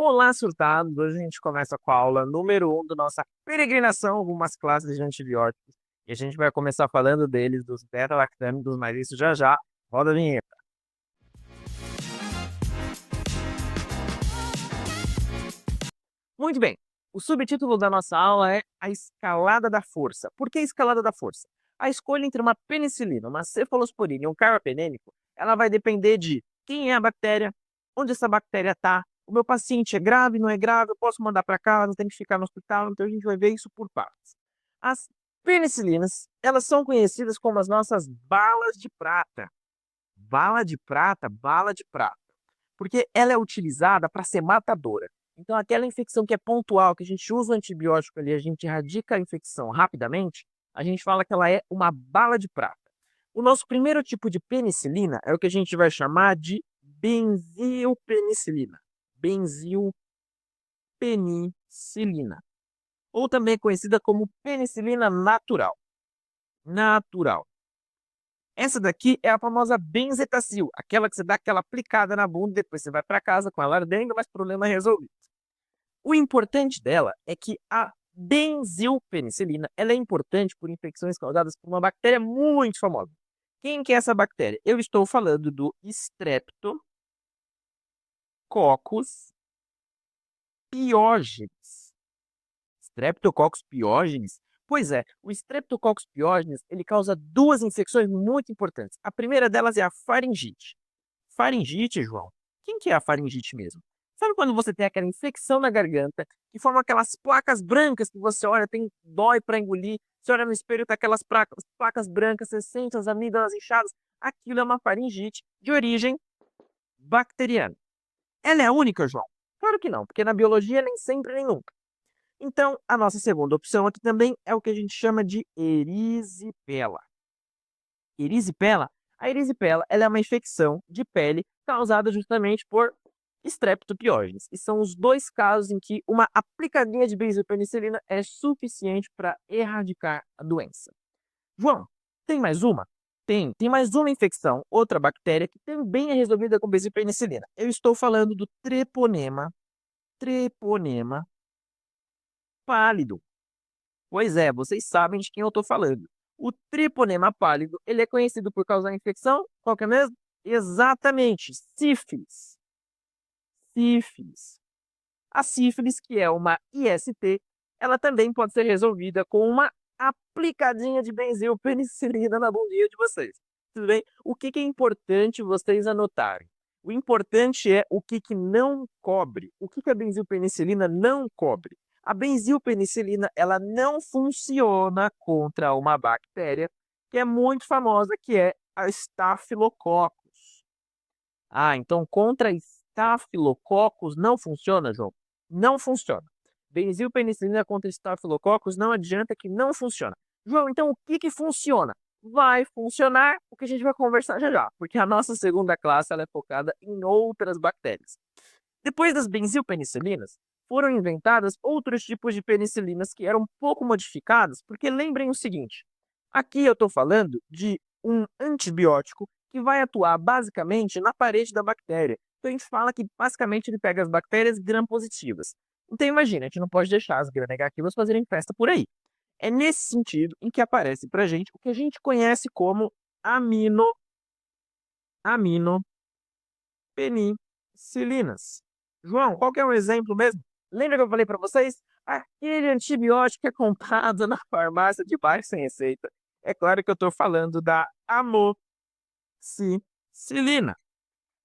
Olá, surtados! Hoje a gente começa com a aula número 1 da nossa peregrinação rumo às classes de antibióticos. E a gente vai começar falando deles, dos beta-lactâmicos, mas isso já já. Roda a vinheta. Muito bem. O subtítulo da nossa aula é A Escalada da Força. Por que a escalada da força? A escolha entre uma penicilina, uma cefalosporina e um carbapenêmico, ela vai depender de quem é a bactéria, onde essa bactéria está, o meu paciente é grave, não é grave, eu posso mandar para casa, tem que ficar no hospital, então a gente vai ver isso por partes. As penicilinas, elas são conhecidas como as nossas balas de prata. Bala de prata. Porque ela é utilizada para ser matadora. Então, aquela infecção que é pontual, que a gente usa o antibiótico ali, a gente erradica a infecção rapidamente, a gente fala que ela é uma bala de prata. O nosso primeiro tipo de penicilina é o que a gente vai chamar de benzilpenicilina. Benzilpenicilina. Ou também conhecida como penicilina natural. Natural. Essa daqui é a famosa benzetacil, aquela que você dá aquela aplicada na bunda e depois você vai para casa com ela ardendo, mas problema resolvido. O importante dela é que a benzilpenicilina, ela é importante por infecções causadas por uma bactéria muito famosa. Quem que é essa bactéria? Eu estou falando do Streptococcus pyogenes. Streptococcus pyogenes? Pois é, o Streptococcus pyogenes, ele causa duas infecções muito importantes. A primeira delas é a faringite. Faringite, João? Quem que é a faringite mesmo? Sabe quando você tem aquela infecção na garganta, que forma aquelas placas brancas que você olha, dói para engolir, você olha no espelho, tá aquelas placas brancas, você sente as amígdalas inchadas? Aquilo é uma faringite de origem bacteriana. Ela é a única, João? Claro que não, porque na biologia nem sempre nem nunca. Então, a nossa segunda opção aqui também é o que a gente chama de erisipela. Erisipela? A erisipela ela é uma infecção de pele causada justamente por Streptopiógenes. E são os dois casos em que uma aplicadinha de benzopenicilina é suficiente para erradicar a doença. João, tem mais uma? Tem mais uma infecção, outra bactéria, que também é resolvida com benzopenicilina. Eu estou falando do treponema pálido. Pois é, vocês sabem de quem eu estou falando. O treponema pálido, ele é conhecido por causar infecção, qual que é mesmo? Exatamente, sífilis. Sífilis. A sífilis, que é uma IST, ela também pode ser resolvida com uma aplicadinha de benzilpenicilina na bundinha de vocês. Tudo bem? O que é importante vocês anotarem? O importante é o que não cobre. O que a benzilpenicilina não cobre? A benzilpenicilina, ela não funciona contra uma bactéria que é muito famosa, que é a Staphylococcus. Ah, então contra Staphylococcus não funciona, João? Não funciona. Benzilpenicilina contra Staphylococcus não adianta que não funciona. João, então o que funciona? Vai funcionar o que a gente vai conversar já já, porque a nossa segunda classe ela é focada em outras bactérias. Depois das benzilpenicilinas, foram inventadas outros tipos de penicilinas que eram um pouco modificadas, porque lembrem o seguinte, aqui eu estou falando de um antibiótico que vai atuar basicamente na parede da bactéria. Então a gente fala que basicamente ele pega as bactérias gram-positivas. Então imagina, a gente não pode deixar as gram-negativas fazerem festa por aí. É nesse sentido em que aparece para a gente o que a gente conhece como aminopenicilinas. João, qual que é um exemplo mesmo? Lembra que eu falei para vocês? Aquele antibiótico que é comprado na farmácia de baixo sem receita. É claro que eu estou falando da amoxicilina.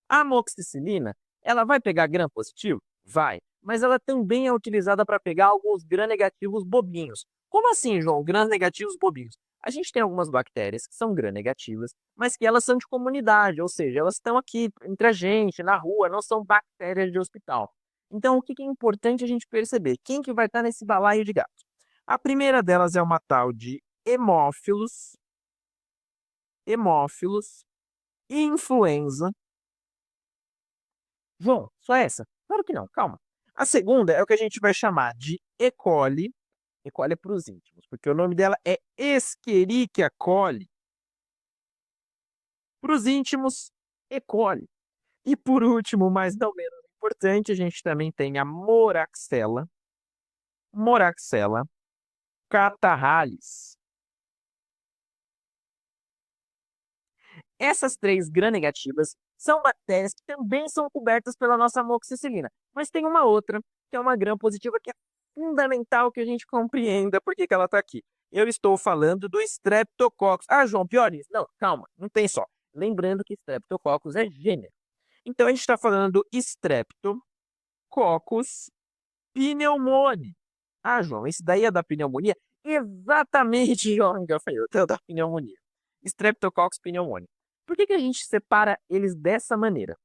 A amoxicilina, ela vai pegar gram positivo? Vai. Mas ela também é utilizada para pegar alguns gram negativos bobinhos. Como assim, João? Gram negativos bobinhos? A gente tem algumas bactérias que são gram negativas, mas que elas são de comunidade, ou seja, elas estão aqui entre a gente, na rua, não são bactérias de hospital. Então, o que é importante a gente perceber? Quem que vai estar nesse balaio de gato? A primeira delas é uma tal de hemófilos, influenza. João, só essa? Claro que não, calma. A segunda é o que a gente vai chamar de E. coli. E. coli é para os íntimos, porque o nome dela é Escherichia coli. Para os íntimos, E. coli. E por último, mas não menos importante, a gente também tem a Moraxella catarrhalis. Essas 3 gram-negativas são bactérias que também são cobertas pela nossa amoxicilina, mas tem uma outra, que é uma gram-positiva, que é fundamental que a gente compreenda por que ela está aqui. Eu estou falando do Streptococcus. Ah, João, pior isso. Não, calma, não tem só. Lembrando que Streptococcus é gênero. Então, a gente está falando do Streptococcus pneumoniae. Ah, João, esse daí é da pneumonia? Exatamente, João Gafanhoto, é da pneumonia. Streptococcus pneumoniae. Por que a gente separa eles dessa maneira?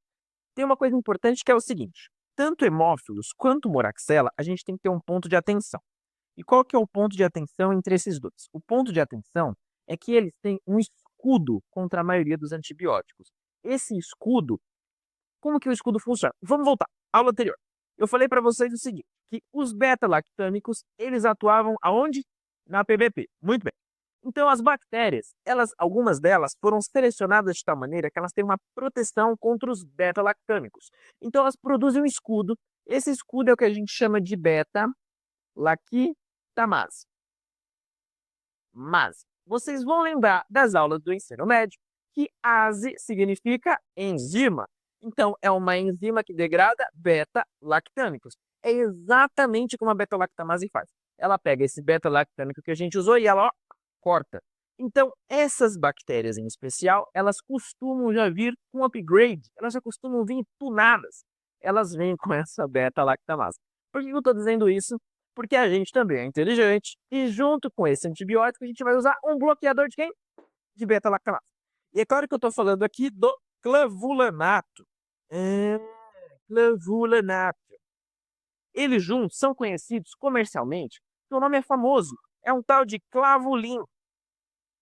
Tem uma coisa importante que é o seguinte: tanto hemófilos quanto moraxella, a gente tem que ter um ponto de atenção. E qual que é o ponto de atenção entre esses dois? O ponto de atenção é que eles têm um escudo contra a maioria dos antibióticos. Esse escudo, como que o escudo funciona? Vamos voltar. Aula anterior. Eu falei para vocês o seguinte, que os beta-lactâmicos, eles atuavam aonde? Na PBP. Muito bem. Então, as bactérias, algumas delas foram selecionadas de tal maneira que elas têm uma proteção contra os beta-lactâmicos. Então, elas produzem um escudo. Esse escudo é o que a gente chama de beta-lactamase. Mas vocês vão lembrar das aulas do ensino médio que ase significa enzima. Então, é uma enzima que degrada beta-lactâmicos. É exatamente como a beta-lactamase faz. Ela pega esse beta-lactâmico que a gente usou e ela corta. Então, essas bactérias em especial, elas costumam já vir com upgrade, elas já costumam vir tunadas. Elas vêm com essa beta-lactamase. Por que eu estou dizendo isso? Porque a gente também é inteligente e junto com esse antibiótico a gente vai usar um bloqueador de quem? De beta-lactamase. E é claro que eu estou falando aqui do clavulanato. Clavulanato. Eles juntos são conhecidos comercialmente, o nome é famoso, é um tal de clavulin.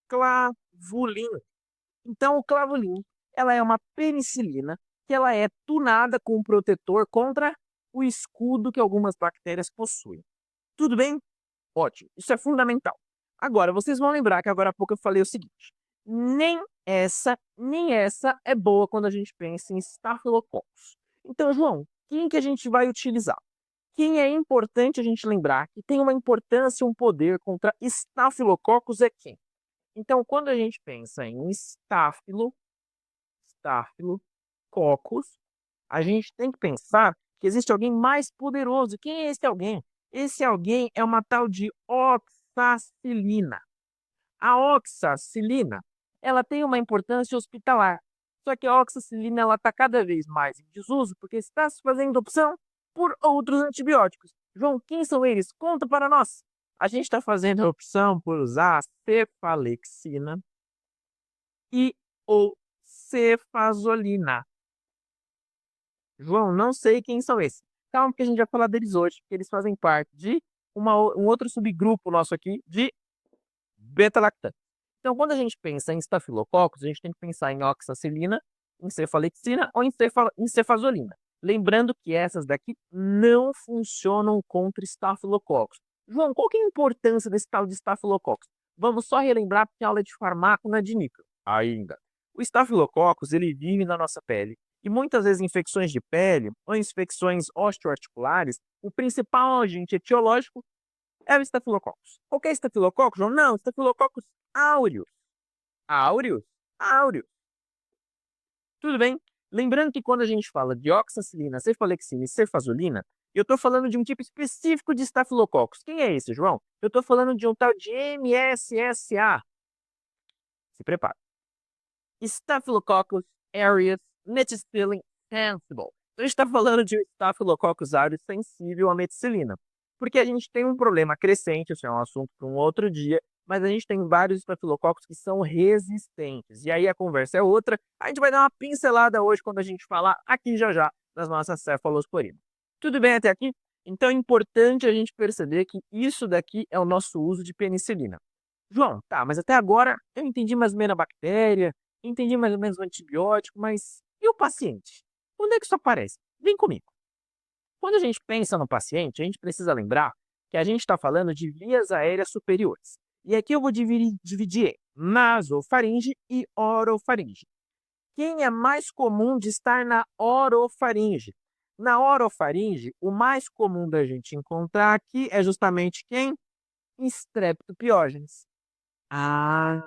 Clavulin. Então, o clavulin, ela é uma penicilina que ela é tunada com um protetor contra o escudo que algumas bactérias possuem. Tudo bem? Ótimo. Isso é fundamental. Agora, vocês vão lembrar que agora há pouco eu falei o seguinte: nem essa é boa quando a gente pensa em Staphylococcus. Então, João, quem que a gente vai utilizar? Quem é importante a gente lembrar que tem uma importância, um poder contra Staphylococcus é quem? Então, quando a gente pensa em Staphylococcus, a gente tem que pensar que existe alguém mais poderoso. Quem é esse alguém? Esse alguém é uma tal de oxacilina. A oxacilina, ela tem uma importância hospitalar. Só que a oxacilina ela está cada vez mais em desuso porque está se fazendo opção por outros antibióticos. João, quem são eles? Conta para nós. A gente está fazendo a opção por usar a cefalexina e ou cefazolina. João, não sei quem são esses. Calma, porque a gente vai falar deles hoje, porque eles fazem parte de um outro subgrupo nosso aqui de beta-lactâmicos. Então, quando a gente pensa em Staphylococcus, a gente tem que pensar em oxacilina, em cefalexina ou em cefazolina. Lembrando que essas daqui não funcionam contra Staphylococcus. João, qual que é a importância desse tal de Staphylococcus? Vamos só relembrar porque a aula de farmácia não é de níquel ainda. O Staphylococcus, ele vive na nossa pele. E muitas vezes infecções de pele ou infecções osteoarticulares, o principal agente etiológico é o Staphylococcus. Qual que é Staphylococcus, João? Não, Staphylococcus aureus. Aureus? Aureus. Tudo bem? Lembrando que quando a gente fala de oxacilina, cefalexina e cefazolina, eu estou falando de um tipo específico de Staphylococcus. Quem é esse, João? Eu estou falando de um tal de MSSA. Se prepara. Staphylococcus aureus methicillin sensible. Então, a gente está falando de um Staphylococcus aureus sensível à meticilina. Porque a gente tem um problema crescente, isso é um assunto para um outro dia, mas a gente tem vários estafilococos que são resistentes. E aí a conversa é outra. A gente vai dar uma pincelada hoje quando a gente falar aqui já das nossas cefalosporinas. Tudo bem até aqui? Então é importante a gente perceber que isso daqui é o nosso uso de penicilina. João, tá, mas até agora eu entendi mais ou menos a bactéria, entendi mais ou menos o antibiótico, mas e o paciente? Onde é que isso aparece? Vem comigo. Quando a gente pensa no paciente, a gente precisa lembrar que a gente está falando de vias aéreas superiores. E aqui eu vou dividir em nasofaringe e orofaringe. Quem é mais comum de estar na orofaringe? Na orofaringe, o mais comum da gente encontrar aqui é justamente quem? Streptopiógenes. Ah,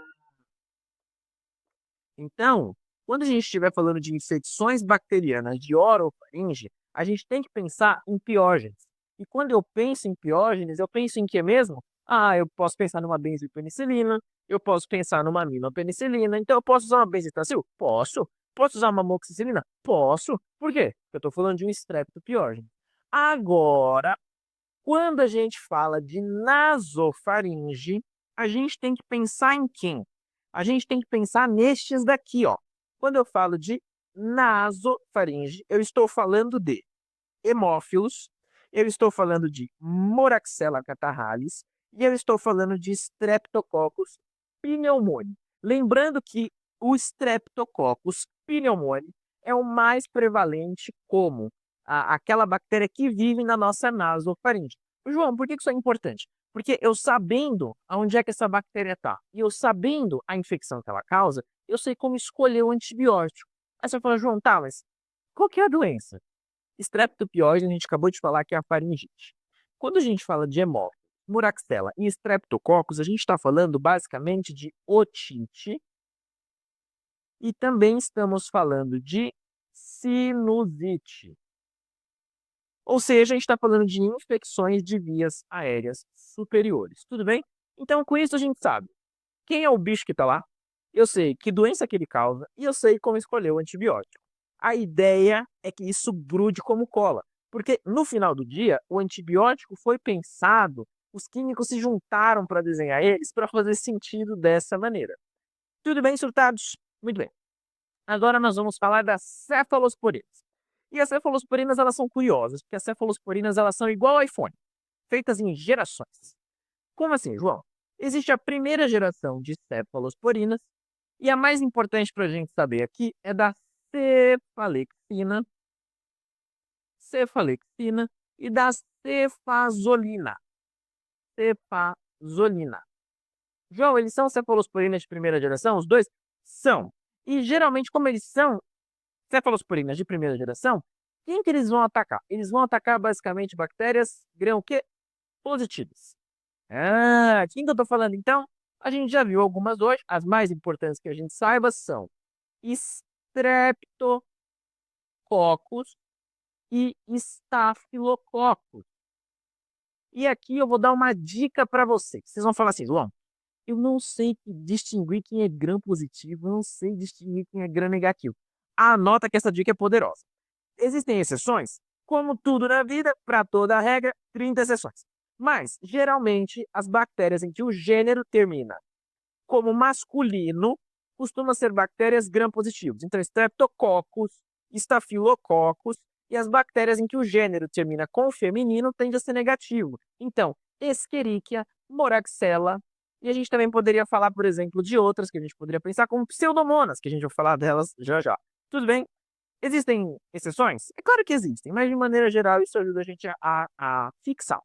então, quando a gente estiver falando de infecções bacterianas de orofaringe, a gente tem que pensar em piógenes. E quando eu penso em piógenes, eu penso em que mesmo? Ah, eu posso pensar numa benzopenicilina, eu posso pensar numa aminopenicilina, então eu posso usar uma benzetacil? Posso. Posso usar uma amoxicilina? Posso. Por quê? Porque eu estou falando de um streptopiógeno. Agora, quando a gente fala de nasofaringe, a gente tem que pensar em quem? A gente tem que pensar nestes daqui, ó. Quando eu falo de nasofaringe, eu estou falando de hemófilos, eu estou falando de Moraxella catarrhalis e eu estou falando de Streptococcus pneumoniae. Lembrando que o Streptococcus pneumoniae é o mais prevalente como aquela bactéria que vive na nossa nasofaringe. João, por que isso é importante? Porque eu sabendo aonde é que essa bactéria está e eu sabendo a infecção que ela causa, eu sei como escolher o antibiótico. Aí você fala, João, tá, mas qual que é a doença? Streptopiógeno, a gente acabou de falar que é a faringite. Quando a gente fala de hemófilos, Moraxella e Streptococcus, a gente está falando basicamente de otite e também estamos falando de sinusite. Ou seja, a gente está falando de infecções de vias aéreas superiores. Tudo bem? Então, com isso, a gente sabe quem é o bicho que está lá, eu sei que doença que ele causa e eu sei como escolher o antibiótico. A ideia é que isso grude como cola, porque no final do dia, o antibiótico foi pensado, os químicos se juntaram para desenhar eles para fazer sentido dessa maneira. Tudo bem, surtados? Muito bem. Agora nós vamos falar das cefalosporinas. E as cefalosporinas, elas são curiosas, porque as cefalosporinas, elas são igual ao iPhone, feitas em gerações. Como assim, João? Existe a primeira geração de cefalosporinas, e a mais importante para a gente saber aqui é da cefalexina, cefalexina e da cefazolina. Cefazolina. João, eles são cefalosporinas de primeira geração? Os dois são. E geralmente, como eles são cefalosporinas de primeira geração, quem que eles vão atacar? Eles vão atacar basicamente bactérias gram o quê? Positivas. Ah, quem que eu tô falando então? A gente já viu algumas hoje. As mais importantes que a gente saiba são Streptococcus e Staphylococcus. E aqui eu vou dar uma dica para vocês. Vocês vão falar assim, João, eu não sei distinguir quem é gram positivo, eu não sei distinguir quem é gram negativo. Anota que essa dica é poderosa. Existem exceções? Como tudo na vida, para toda regra, 30 exceções. Mas, geralmente, as bactérias em que o gênero termina como masculino costumam ser bactérias gram-positivas. Então, Streptococcus, Staphylococcus e as bactérias em que o gênero termina com feminino tende a ser negativo. Então, Escherichia, Moraxella, e a gente também poderia falar, por exemplo, de outras que a gente poderia pensar como Pseudomonas, que a gente vai falar delas já já. Tudo bem? Existem exceções? É claro que existem, mas de maneira geral isso ajuda a gente a fixar.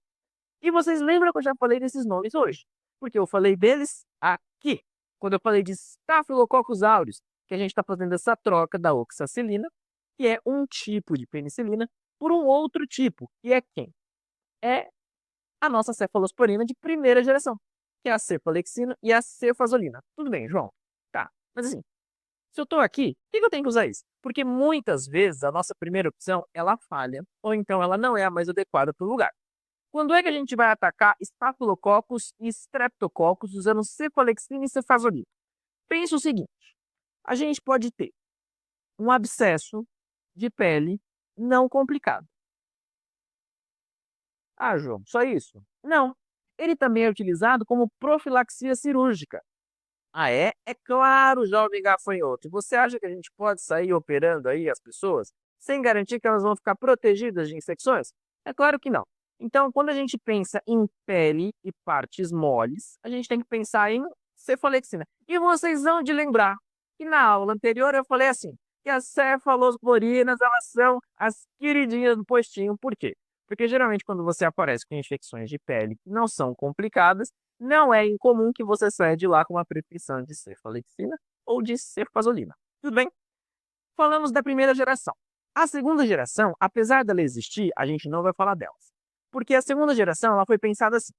E vocês lembram que eu já falei desses nomes hoje? Porque eu falei deles aqui, quando eu falei de Staphylococcus aureus, que a gente está fazendo essa troca da oxacilina, que é um tipo de penicilina, por um outro tipo, que é quem? É a nossa cefalosporina de primeira geração, que é a cefalexina e a cefazolina. Tudo bem, João? Tá, mas assim, se eu estou aqui, por que eu tenho que usar isso? Porque muitas vezes a nossa primeira opção, ela falha, ou então ela não é a mais adequada para o lugar. Quando é que a gente vai atacar Staphylococcus e Streptococcus usando cefalexina e cefazolina? Pense o seguinte, a gente pode ter um abscesso de pele não complicado. Ah, João, só isso? Não. Ele também é utilizado como profilaxia cirúrgica. Ah, é? É claro, jovem gafanhoto. E você acha que a gente pode sair operando aí as pessoas sem garantir que elas vão ficar protegidas de infecções? É claro que não. Então, quando a gente pensa em pele e partes moles, a gente tem que pensar em cefalexina. E vocês vão de lembrar que na aula anterior eu falei assim, que as cefalosporinas, elas são as queridinhas do postinho. Por quê? Porque geralmente quando você aparece com infecções de pele que não são complicadas, não é incomum que você saia de lá com uma prescrição de cefalexina ou de cefazolina. Tudo bem? Falamos da primeira geração. A segunda geração, apesar dela existir, a gente não vai falar delas. Porque a segunda geração, ela foi pensada assim.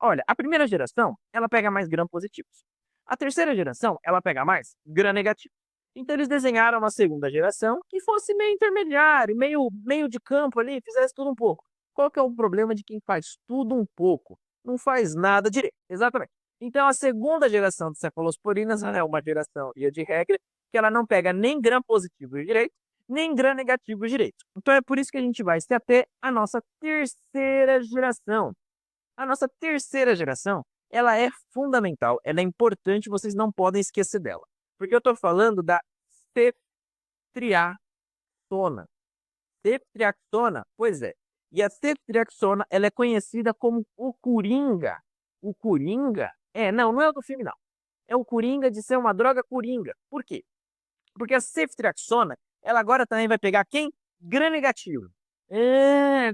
Olha, a primeira geração, ela pega mais gram-positivos. A terceira geração, ela pega mais gram-negativos. Então eles desenharam uma segunda geração que fosse meio intermediário, meio de campo ali, fizesse tudo um pouco. Qual que é o problema de quem faz tudo um pouco? Não faz nada direito. Exatamente. Então a segunda geração de cefalosporinas é uma geração, via de regra, que ela não pega nem gram-positivos direito, nem gram-negativos direito. Então é por isso que a gente vai se ater à nossa terceira geração. A nossa terceira geração, ela é fundamental, ela é importante, vocês não podem esquecer dela. Porque eu estou falando da ceftriaxona. Ceftriaxona, pois é. E a ceftriaxona, ela é conhecida como o coringa. O coringa? Não é o do filme, não. É o coringa de ser uma droga coringa. Por quê? Porque a ceftriaxona, ela agora também vai pegar quem? Gram-negativo.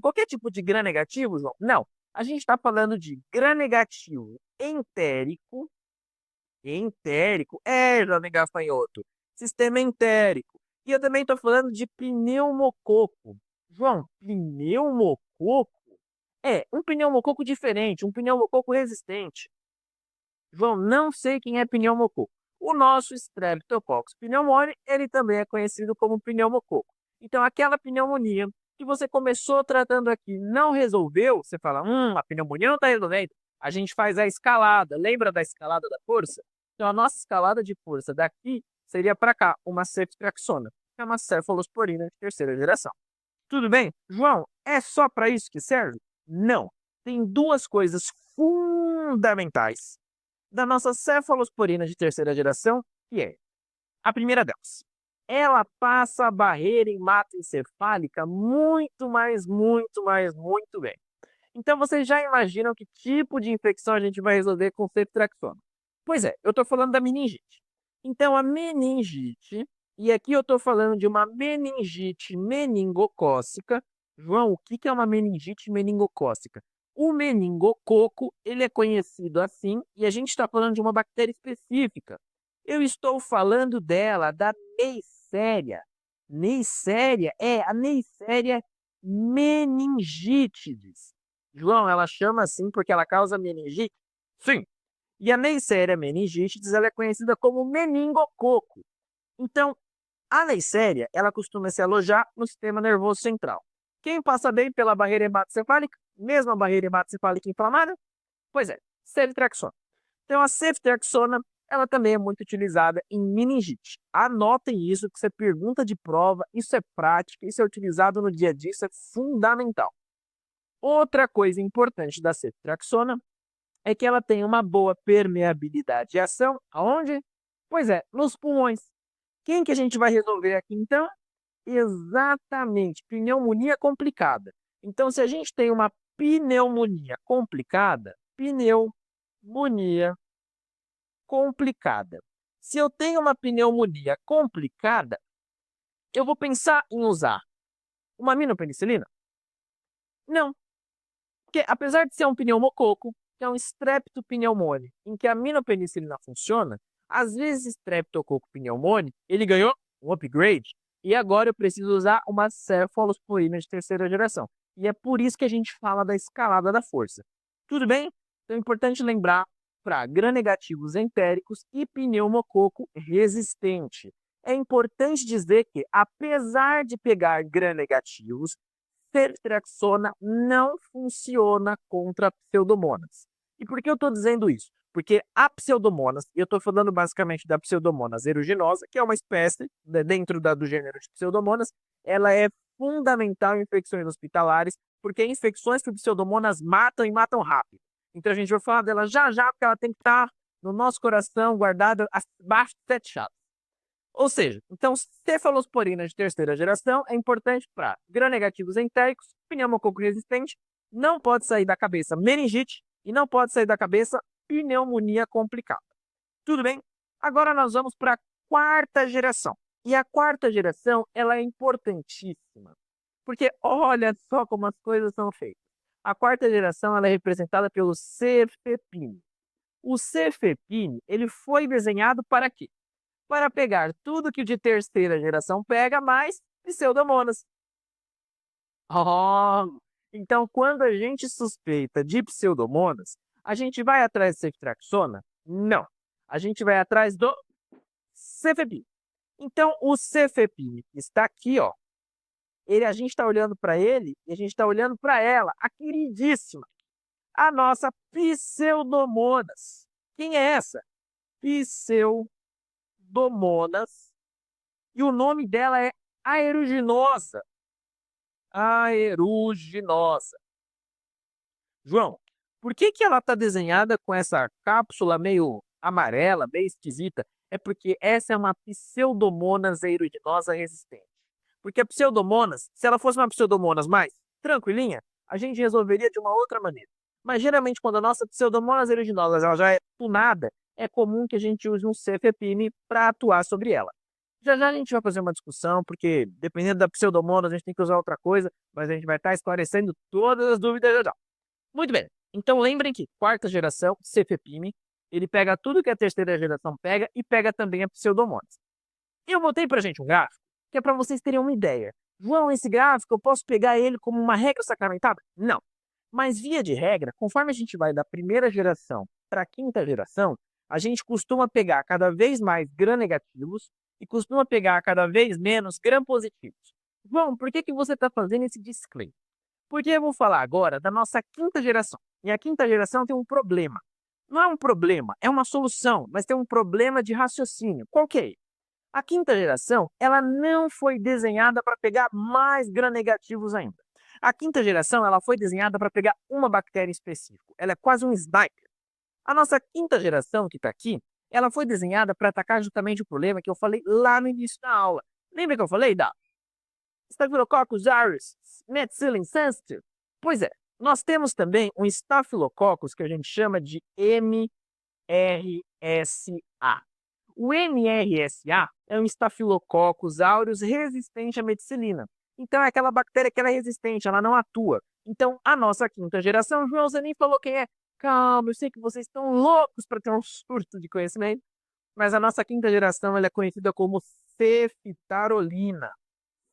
Qualquer tipo de gram-negativo, João? Não. A gente está falando de gram-negativo entérico. Entérico? Jovem gafanhoto. Sistema entérico. E eu também estou falando de pneumococo. João, pneumococo? Um pneumococo diferente, um pneumococo resistente. João, não sei quem é pneumococo. O nosso Streptococcus pneumoniae, ele também é conhecido como pneumococo. Então, aquela pneumonia que você começou tratando aqui não resolveu, você fala, a pneumonia não está resolvendo. A gente faz a escalada. Lembra da escalada da força? Então, a nossa escalada de força daqui seria para cá, uma ceftriaxona, que é uma cefalosporina de terceira geração. Tudo bem? João, é só para isso que serve? Não. Tem duas coisas fundamentais da nossa cefalosporina de terceira geração, que é a primeira delas. Ela passa a barreira hematoencefálica muito bem. Então, vocês já imaginam que tipo de infecção a gente vai resolver com ceftriaxona? Pois é, eu estou falando da meningite. Então, a meningite, e aqui eu estou falando de uma meningite meningocócica. João, o que é uma meningite meningocócica? O meningococo, ele é conhecido assim, e a gente está falando de uma bactéria específica. Eu estou falando dela, da Neisseria. Neisseria a Neisseria meningitidis. João, ela chama assim porque ela causa meningite? Sim. E a Neisseria meningitidis, ela é conhecida como meningococo. Então, a Neisseria, ela costuma se alojar no sistema nervoso central. Quem passa bem pela barreira hematocefálica, mesmo a barreira hematocefálica inflamada? Pois é, ceftriaxona. Então, a ceftriaxona, ela também é muito utilizada em meningite. Anotem isso, que isso é pergunta de prova, isso é prática, isso é utilizado no dia a dia, isso é fundamental. Outra coisa importante da ceftriaxona é que ela tem uma boa permeabilidade e ação. Aonde? Pois é, nos pulmões. Quem que a gente vai resolver aqui, então? Exatamente, pneumonia complicada. Então, se a gente tem uma pneumonia complicada, Se eu tenho uma pneumonia complicada, eu vou pensar em usar uma aminopenicilina? Não, porque apesar de ser um pneumococo, que é um streptopneumoniae, em que a aminopenicilina funciona, às vezes streptococo pneumoniae, ele ganhou um upgrade, e agora eu preciso usar uma cefalosporina de terceira geração. E é por isso que a gente fala da escalada da força. Tudo bem? Então é importante lembrar para gram-negativos entéricos e pneumococo resistente. É importante dizer que, apesar de pegar gram-negativos, ceftriaxona não funciona contra pseudomonas. E por que eu estou dizendo isso? Porque a pseudomonas, e eu estou falando basicamente da pseudomonas aeruginosa, que é uma espécie dentro do gênero de pseudomonas, ela é fundamental em infecções hospitalares, porque infecções por pseudomonas matam e matam rápido. Então a gente vai falar dela já já, porque ela tem que estar no nosso coração, guardada abaixo de 7 chaves. Ou seja, então, cefalosporina de terceira geração é importante para gram-negativos entéricos, pneumococo resistente, não pode sair da cabeça meningite e não pode sair da cabeça pneumonia complicada. Tudo bem? Agora nós vamos para a quarta geração. E a quarta geração, ela é importantíssima, porque olha só como as coisas são feitas. A quarta geração, ela é representada pelo cefepime. O cefepime, ele foi desenhado para quê? Para pegar tudo que o de terceira geração pega, mas Pseudomonas. Oh, então quando a gente suspeita de pseudomonas, a gente vai atrás de ceftriaxona? Não. A gente vai atrás do cefepime. Então o cefepime está aqui, ó. A gente está olhando para ele e a gente está olhando para ela, a queridíssima, a nossa Pseudomonas. Quem é essa? Pseudomonas. E o nome dela é aeruginosa. Aeruginosa. João, por que que ela está desenhada com essa cápsula meio amarela, meio esquisita? É porque essa é uma Pseudomonas aeruginosa resistente. Porque a Pseudomonas, se ela fosse uma Pseudomonas mais tranquilinha, a gente resolveria de uma outra maneira. Mas geralmente quando a nossa Pseudomonas aeruginosa ela já é tunada, é comum que a gente use um cefepime para atuar sobre ela. Já já a gente vai fazer uma discussão, porque dependendo da Pseudomonas a gente tem que usar outra coisa, mas a gente vai estar esclarecendo todas as dúvidas já já. Muito bem. Então lembrem que quarta geração, cefepime, ele pega tudo que a terceira geração pega e pega também a Pseudomonas. Eu botei pra gente um gráfico que é para vocês terem uma ideia. João, esse gráfico eu posso pegar ele como uma regra sacramentada? Não. Mas via de regra, conforme a gente vai da primeira geração para a quinta geração, a gente costuma pegar cada vez mais gram-negativos e costuma pegar cada vez menos gram-positivos. João, por que que você está fazendo esse disclaimer? Porque eu vou falar agora da nossa quinta geração. E a quinta geração tem um problema. Não é um problema, é uma solução, mas tem um problema de raciocínio. Qual que é? A quinta geração, ela não foi desenhada para pegar mais gram-negativos ainda. A quinta geração, ela foi desenhada para pegar uma bactéria em específico. Ela é quase um sniper. A nossa quinta geração, que está aqui, ela foi desenhada para atacar justamente o problema que eu falei lá no início da aula. Lembra que eu falei da Staphylococcus aureus, methicillin sensitive? Pois é, nós temos também um Staphylococcus que a gente chama de MRSA. O MRSA é um Staphylococcus aureus resistente à meticilina. Então é aquela bactéria que ela é resistente, ela não atua. Então a nossa quinta geração, João, você nem falou quem é. Calma, eu sei que vocês estão loucos para ter um surto de conhecimento, mas a nossa quinta geração ela é conhecida como ceftarolina.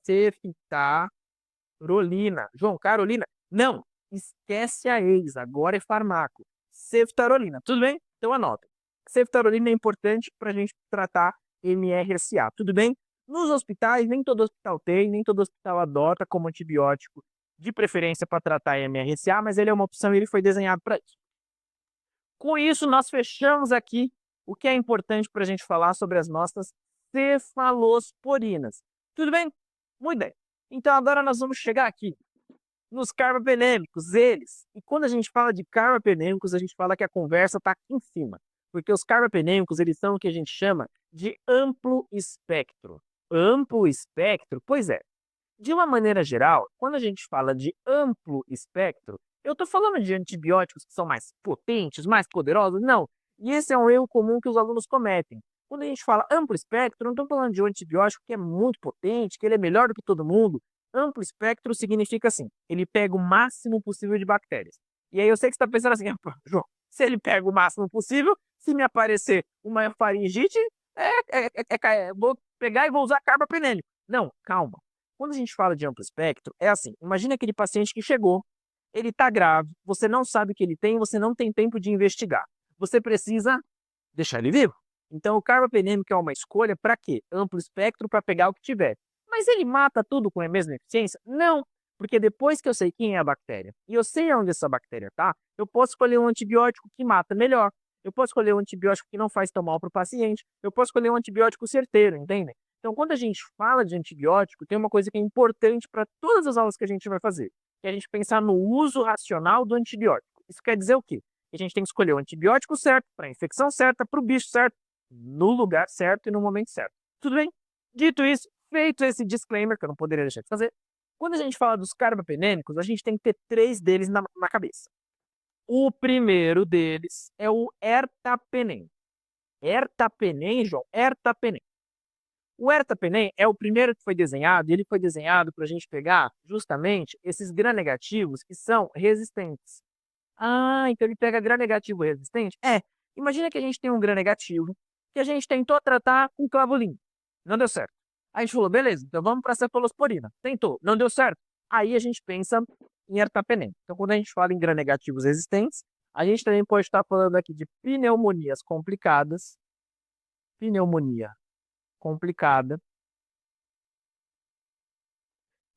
Ceftarolina. João, Carolina? Não, esquece a ex, agora é farmaco. Ceftarolina, tudo bem? Então anota. Ceftarolina é importante para a gente tratar MRSA, tudo bem? Nos hospitais, nem todo hospital tem, nem todo hospital adota como antibiótico, de preferência para tratar MRSA, mas ele é uma opção e ele foi desenhado para isso. Com isso, nós fechamos aqui o que é importante para a gente falar sobre as nossas cefalosporinas. Tudo bem? Muito bem. Então agora nós vamos chegar aqui nos carbapenêmicos, eles. E quando a gente fala de carbapenêmicos, a gente fala que a conversa está aqui em cima. Porque os carbapenêmicos, eles são o que a gente chama de amplo espectro. Amplo espectro? Pois é. De uma maneira geral, quando a gente fala de amplo espectro, eu estou falando de antibióticos que são mais potentes, mais poderosos? Não. E esse é um erro comum que os alunos cometem. Quando a gente fala amplo espectro, não estou falando de um antibiótico que é muito potente, que ele é melhor do que todo mundo. Amplo espectro significa assim, ele pega o máximo possível de bactérias. E aí eu sei que você está pensando assim, João, se ele pega o máximo possível, se me aparecer uma faringite, vou pegar e vou usar carbapenêmico. Não, calma. Quando a gente fala de amplo espectro, é assim, imagina aquele paciente que chegou, ele está grave, você não sabe o que ele tem, você não tem tempo de investigar. Você precisa deixar ele vivo. Então o carbapenêmico é uma escolha para quê? Amplo espectro para pegar o que tiver. Mas ele mata tudo com a mesma eficiência? Não, porque depois que eu sei quem é a bactéria e eu sei onde essa bactéria está, eu posso escolher um antibiótico que mata melhor. Eu posso escolher um antibiótico que não faz tão mal para o paciente. Eu posso escolher um antibiótico certeiro, entendem? Então, quando a gente fala de antibiótico, tem uma coisa que é importante para todas as aulas que a gente vai fazer, que é a gente pensar no uso racional do antibiótico. Isso quer dizer o quê? Que a gente tem que escolher o antibiótico certo, para a infecção certa, para o bicho certo, no lugar certo e no momento certo. Tudo bem? Dito isso, feito esse disclaimer, que eu não poderia deixar de fazer, quando a gente fala dos carbapenêmicos, a gente tem que ter três deles na cabeça. O primeiro deles é o ertapenem. Ertapenem, João, ertapenem. O ertapenem é o primeiro que foi desenhado, e ele foi desenhado para a gente pegar justamente esses gram-negativos que são resistentes. Ah, então ele pega gram-negativo resistente? É, imagina que a gente tem um gram-negativo que a gente tentou tratar com clavulin. Não deu certo. Aí a gente falou, beleza, então vamos para cefalosporina. Tentou, não deu certo. Aí a gente pensa em ertapenem. Então, quando a gente fala em gram-negativos resistentes, a gente também pode estar falando aqui de pneumonias complicadas, pneumonia complicada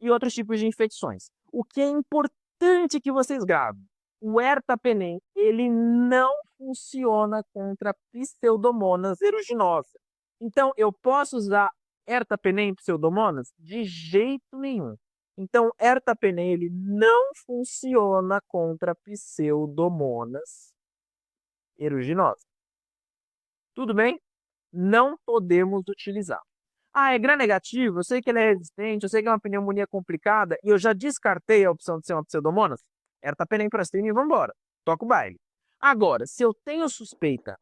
e outros tipos de infecções. O que é importante que vocês gravem, o ertapenem, ele não funciona contra Pseudomonas aeruginosa. Então, eu posso usar ertapenem em Pseudomonas? De jeito nenhum. Então, ertapenem, ele não funciona contra Pseudomonas aeruginosa. Tudo bem? Não podemos utilizar. Ah, é gram-negativo, eu sei que ele é resistente, eu sei que é uma pneumonia complicada, e eu já descartei a opção de ser uma pseudomonas, ertapenem para cima e vambora. Toca o baile. Agora, se eu tenho suspeita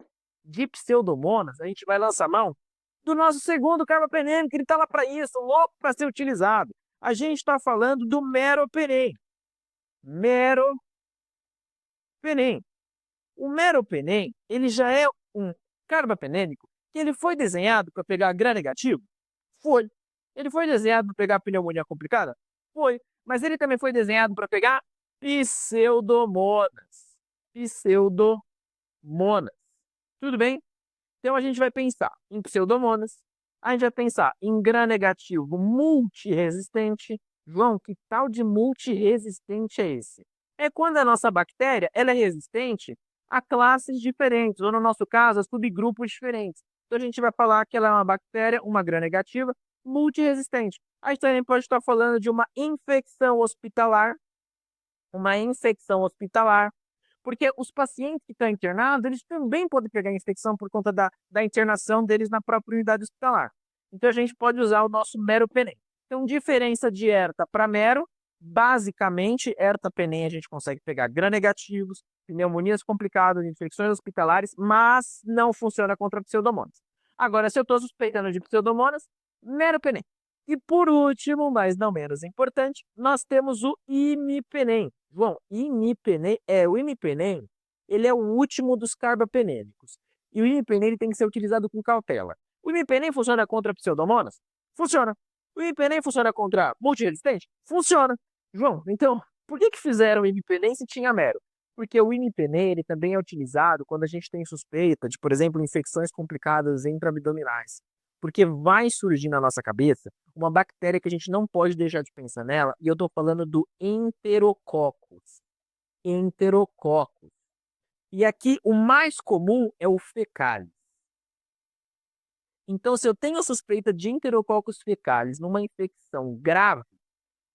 de pseudomonas, a gente vai lançar mão do nosso segundo carbapenem, que ele está lá para isso, louco para ser utilizado. A gente está falando do meropenem. Meropenem. O meropenem, ele já é um carbapenêmico que ele foi desenhado para pegar gram-negativo? Foi. Ele foi desenhado para pegar pneumonia complicada? Foi. Mas ele também foi desenhado para pegar pseudomonas. Pseudomonas. Tudo bem? Então a gente vai pensar em pseudomonas, a gente vai pensar em gram-negativo multiresistente. João, que tal de multiresistente é esse? É quando a nossa bactéria ela é resistente a classes diferentes, ou no nosso caso, a subgrupos diferentes. Então a gente vai falar que ela é uma bactéria, uma gram-negativa, multiresistente. A gente também pode estar falando de uma infecção hospitalar, porque os pacientes que estão internados, eles também podem pegar infecção por conta da internação deles na própria unidade hospitalar. Então, a gente pode usar o nosso meropenem. Então, diferença de erta para mero, basicamente, ertapenem a gente consegue pegar gram-negativos, pneumonias complicadas, infecções hospitalares, mas não funciona contra pseudomonas. Agora, se eu estou suspeitando de pseudomonas, meropenem. E por último, mas não menos importante, nós temos o imipenem. João, o imipenem, ele é o último dos carbapenêmicos. E o imipenem ele tem que ser utilizado com cautela. O imipenem funciona contra pseudomonas? Funciona. O imipenem funciona contra multiresistente? Funciona. João, então, por que fizeram o imipenem se tinha mero? Porque o imipenem ele também é utilizado quando a gente tem suspeita de, por exemplo, infecções complicadas intraabdominais. Porque vai surgir na nossa cabeça uma bactéria que a gente não pode deixar de pensar nela, e eu estou falando do Enterococcus. Enterococcus. E aqui o mais comum é o fecalis. Então, se eu tenho suspeita de Enterococcus fecalis numa infecção grave,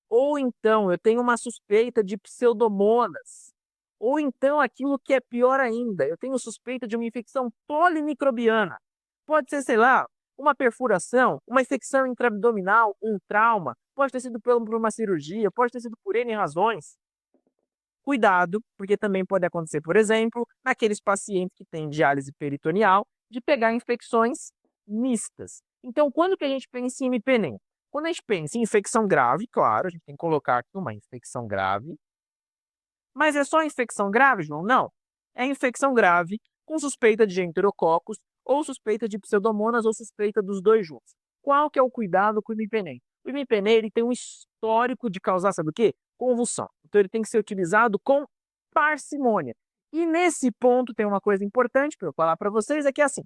ou então eu tenho uma suspeita de pseudomonas, ou então aquilo que é pior ainda, eu tenho suspeita de uma infecção polimicrobiana. Pode ser, sei lá, uma perfuração, uma infecção intraabdominal, um trauma, pode ter sido por uma cirurgia, pode ter sido por N razões. Cuidado, porque também pode acontecer, por exemplo, naqueles pacientes que têm diálise peritoneal, de pegar infecções mistas. Então, quando que a gente pensa em imipenem? Quando a gente pensa em infecção grave, claro, a gente tem que colocar aqui uma infecção grave. Mas é só infecção grave, João? Não. É infecção grave com suspeita de enterococcus ou suspeita de pseudomonas ou suspeita dos dois juntos. Qual que é o cuidado com o imipenem? O imipenem ele tem um histórico de causar, sabe o quê? Convulsão. Então ele tem que ser utilizado com parcimônia. E nesse ponto tem uma coisa importante para eu falar para vocês, é que assim,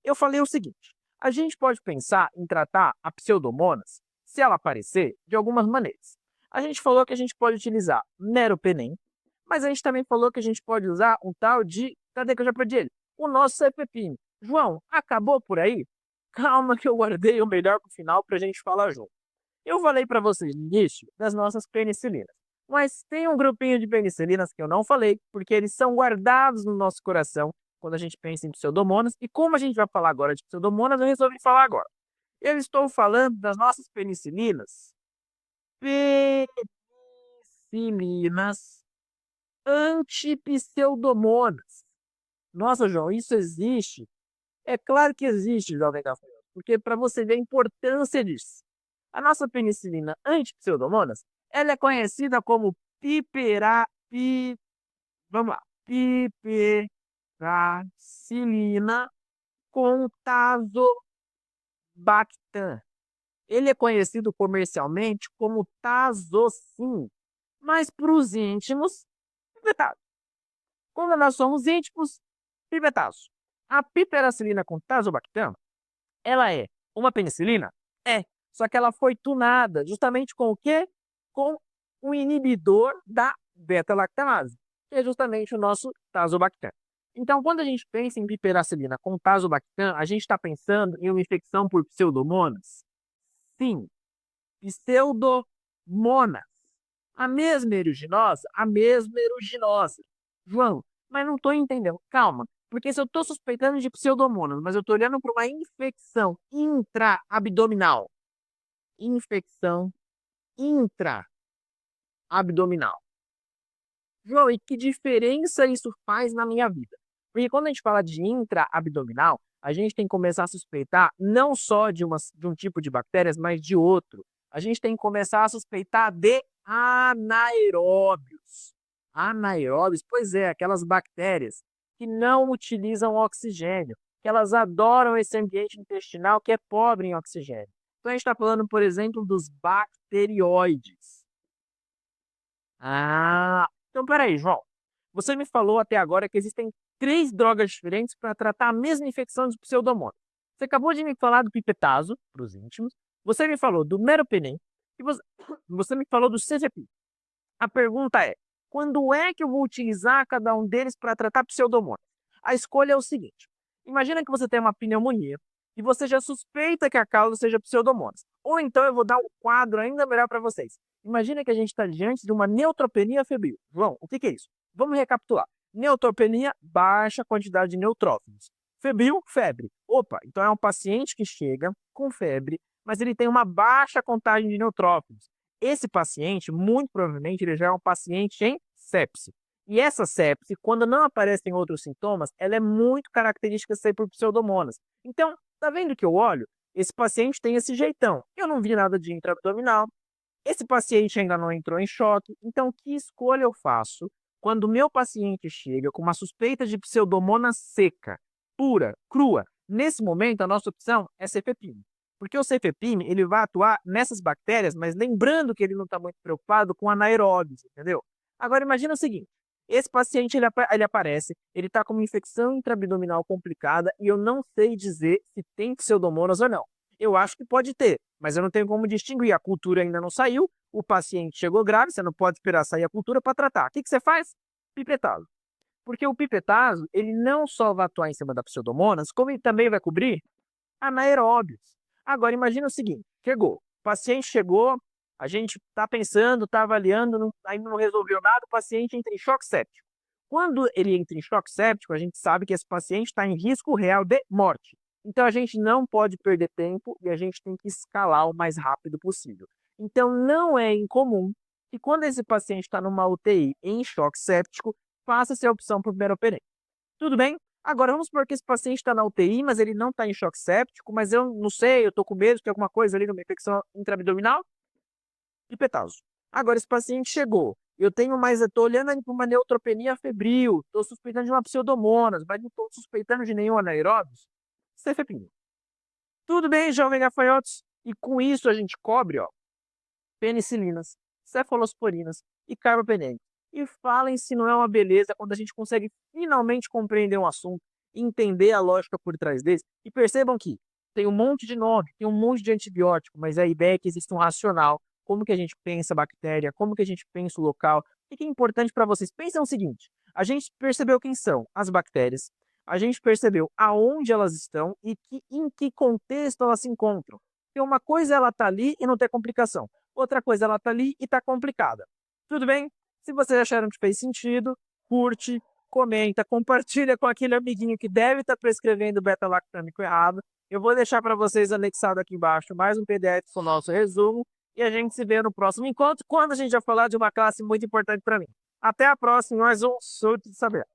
eu falei o seguinte, a gente pode pensar em tratar a pseudomonas, se ela aparecer, de algumas maneiras. A gente falou que a gente pode utilizar meropenem, mas a gente também falou que a gente pode usar um tal de... Cadê que eu já perdi ele? O nosso cefepime. João, acabou por aí? Calma que eu guardei o melhor para o final para a gente falar junto. Eu falei para vocês no início das nossas penicilinas, mas tem um grupinho de penicilinas que eu não falei, porque eles são guardados no nosso coração quando a gente pensa em pseudomonas, e como a gente vai falar agora de pseudomonas, eu resolvi falar agora. Eu estou falando das nossas penicilinas. Penicilinas antipseudomonas. Nossa, João, isso existe? É claro que existe, jovem gafanhoto, porque para você ver a importância disso. A nossa penicilina antipseudomonas, ela é conhecida como vamos lá, piperacilina com tazobactam. Ele é conhecido comercialmente como Tazocin, mas para os íntimos, pipetazo. Quando nós somos íntimos, pipetazo. A piperacilina com tazobactam, ela é uma penicilina? É, só que ela foi tunada justamente com o quê? Com o inibidor da beta-lactamase, que é justamente o nosso tazobactam. Então, quando a gente pensa em piperacilina com tazobactam, a gente está pensando em uma infecção por pseudomonas? Sim, pseudomonas. A mesma eruginosa? A mesma eruginosa. João, mas não estou entendendo. Calma, porque se eu estou suspeitando de pseudomonas, mas eu estou olhando para uma infecção intraabdominal. Infecção intraabdominal. João, e que diferença isso faz na minha vida? Porque quando a gente fala de intraabdominal, a gente tem que começar a suspeitar não só de um tipo de bactérias, mas de outro. A gente tem que começar a suspeitar de anaeróbios. Anaeróbios, pois é, aquelas bactérias que não utilizam oxigênio, que elas adoram esse ambiente intestinal que é pobre em oxigênio. Então a gente está falando, por exemplo, dos bacterióides. Então peraí, João. Você me falou até agora que existem 3 drogas diferentes para tratar a mesma infecção de pseudomonas. Você acabou de me falar do pipetazo, para os íntimos. Você me falou do meropenem. E você me falou do CVP. A pergunta é, quando é que eu vou utilizar cada um deles para tratar pseudomonas? A escolha é o seguinte. Imagina que você tem uma pneumonia e você já suspeita que a causa seja pseudomonas. Ou então eu vou dar um quadro ainda melhor para vocês. Imagina que a gente está diante de uma neutropenia febril. João, o que é isso? Vamos recapitular. Neutropenia, baixa quantidade de neutrófilos. Febril, febre. Opa, então é um paciente que chega com febre, mas ele tem uma baixa contagem de neutrófilos. Esse paciente, muito provavelmente, ele já é um paciente em sepse. E essa sepse, quando não aparecem outros sintomas, ela é muito característica de ser por pseudomonas. Então, tá vendo que eu olho? Esse paciente tem esse jeitão. Eu não vi nada de intraabdominal. Esse paciente ainda não entrou em choque. Então, que escolha eu faço quando o meu paciente chega com uma suspeita de pseudomonas seca, pura, crua? Nesse momento, a nossa opção é cefepime. Porque o cefepime, ele vai atuar nessas bactérias, mas lembrando que ele não está muito preocupado com anaeróbios, entendeu? Agora, imagina o seguinte. Esse paciente, ele aparece, ele está com uma infecção intraabdominal complicada e eu não sei dizer se tem pseudomonas ou não. Eu acho que pode ter, mas eu não tenho como distinguir. A cultura ainda não saiu, o paciente chegou grave, você não pode esperar sair a cultura para tratar. O que você faz? Pipetado. Porque o pipetazo, ele não só vai atuar em cima da pseudomonas, como ele também vai cobrir anaeróbios. Agora, imagina o seguinte, chegou, o paciente chegou, a gente está pensando, está avaliando, ainda não resolveu nada, o paciente entra em choque séptico. Quando ele entra em choque séptico, a gente sabe que esse paciente está em risco real de morte. Então, a gente não pode perder tempo e a gente tem que escalar o mais rápido possível. Então, não é incomum que quando esse paciente está numa UTI em choque séptico, faça-se a opção por meropenem. Tudo bem? Agora, vamos supor que esse paciente está na UTI, mas ele não está em choque séptico, mas eu não sei, eu estou com medo de ter alguma coisa ali numa infecção intraabdominal. Pipetazo. Agora, esse paciente chegou. Eu tenho mais, eu estou olhando para uma neutropenia febril, estou suspeitando de uma pseudomonas, mas não estou suspeitando de nenhum anaeróbios. Cefepime. Tudo bem, jovem gafanhotos? E com isso a gente cobre, ó, penicilinas, cefalosporinas e carbapenems. E falem se não é uma beleza quando a gente consegue finalmente compreender um assunto, entender a lógica por trás deles. E percebam que tem um monte de nome, tem um monte de antibiótico, mas a ideia é que existe um racional. Como que a gente pensa a bactéria, como que a gente pensa o local. O que é importante para vocês? Pensem o seguinte, a gente percebeu quem são as bactérias, a gente percebeu aonde elas estão e em que contexto elas se encontram. Porque uma coisa ela está ali e não tem complicação. Outra coisa, ela tá ali e tá complicada. Tudo bem? Se vocês acharam que fez sentido, curte, comenta, compartilha com aquele amiguinho que deve estar prescrevendo beta-lactâmico errado. Eu vou deixar para vocês anexado aqui embaixo mais um PDF com o nosso resumo e a gente se vê no próximo encontro, quando a gente vai falar de uma classe muito importante para mim. Até a próxima, mais um Surto de Saber.